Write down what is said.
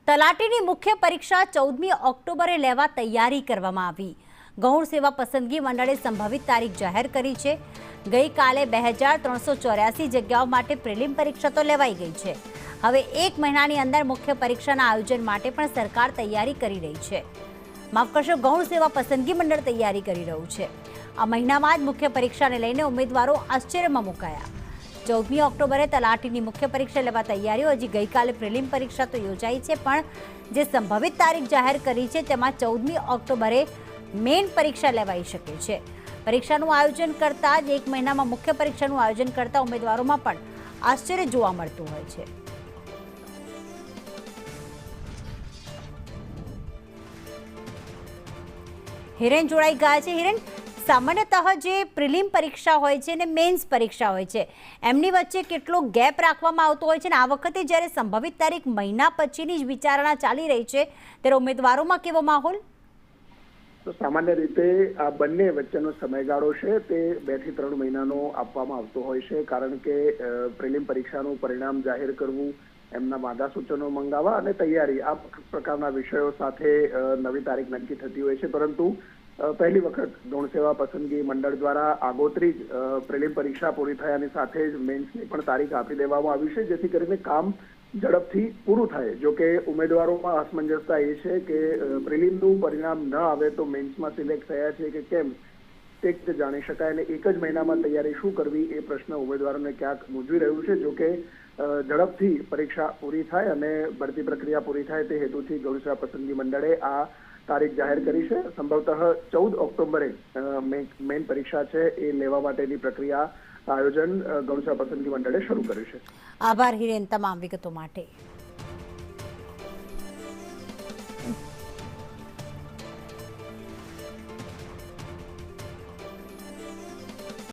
તલાટીની મુખ્ય પરીક્ષા 14મી ઓક્ટોબરે લેવા તૈયારી કરવામાં આવી। ગૌણ સેવા પસંદગી મંડળે સંભવિત તારીખ જાહેર કરી છે। ગઈકાલે 2384 જગ્યાઓ માટે પ્રિલિમ પરીક્ષા તો લેવાઈ ગઈ છે। હવે એક મહિનાની અંદર મુખ્ય પરીક્ષાના આયોજન માટે પણ સરકાર તૈયારી કરી રહી છે। માફ કરશો, ગૌણ સેવા પસંદગી મંડળ તૈયારી કરી રહ્યું છે। આ મહિનામાં જ મુખ્ય પરીક્ષાને લઈને ઉમેદવારો આશ્ચર્યમાં મુકાયા। 14મી ઓક્ટોબરે તલાટીની મુખ્ય પરીક્ષા લેવા તૈયારીઓ। હજી ગઈકાલે પ્રિલિમ પરીક્ષા તો યોજાઈ છે, પણ જે સંભવિત તારીખ જાહેર કરી છે તેમાં 14મી ઓક્ટોબરે મેઇન પરીક્ષા લેવાઈ શકે છે। પરીક્ષાનું આયોજન કરતા જ એક મહિનામાં મુખ્ય પરીક્ષાનું આયોજન કરતા ઉમેદવારોમાં પણ આશ્ચર્ય જોવા મળતું હોય છે। હિરેન જોડાઈ ગયા છે। હિરેન, સામાન્યતઃ જે પ્રિલિમ પરીક્ષા હોય છે અને મેન્સ પરીક્ષા હોય છે, એમની વચ્ચે કેટલો ગેપ રાખવામાં આવતો હોય છે, અને આ વખતે જ્યારે સંભવિત તારીખ મહિના પછીની જ વિચારણા ચાલી રહી છે, ત્યારે ઉમેદવારોમાં કેવો માહોલ? તો સામાન્ય રીતે આ બંને વચ્ચેનો સમયગાળો છે તે 2 થી 3 મહિનાનો આપવામાં આવતો હોય છે, કારણ કે પ્રિલિમ પરીક્ષાનું પરિણામ જાહેર કરવું, એમના માદા સૂચનો મંગાવવા અને તૈયારી, આ પ્રકારના વિષયો સાથે નવી તારીખ નક્કી થતી હોય છે। પરંતુ પહેલી વખત ગૌણ સેવા પસંદગી મંડળ દ્વારા આગોતરી જ પ્રિલિમ પરીક્ષા પૂરી થયાની સાથે જ મેન્સની પણ તારીખ આપી દેવામાં આવી છે, જેથી કરીને કામ ઝડપથી પૂરું થાય। જો કે ઉમેદવારોમાં અસમંજસતા એ છે કે પ્રિલિમનું પરિણામ ન આવે તો મેન્સમાં સિલેક્ટ થયા છે કે કેમ તે જાણી શકાય, અને એક જ મહિનામાં તૈયારી શું કરવી એ પ્રશ્ન ઉમેદવારોને ક્યાંક મૂંઝવી રહ્યું છે। જો કે ઝડપથી પરીક્ષા પૂરી થાય અને ભરતી પ્રક્રિયા પૂરી થાય તે હેતુથી ગૌણ સેવા પસંદગી મંડળે આ તારીખ જાહેર કરી છે। સંભવતઃ 14 ઓક્ટોબરે મેઇન પરીક્ષા છે એ લેવા માટેની પ્રક્રિયા આયોજન ગૌણ સેવા પસંદગી મંડળે શરૂ કર્યું છે। આભાર હિરેન તમામ વિગતો માટે।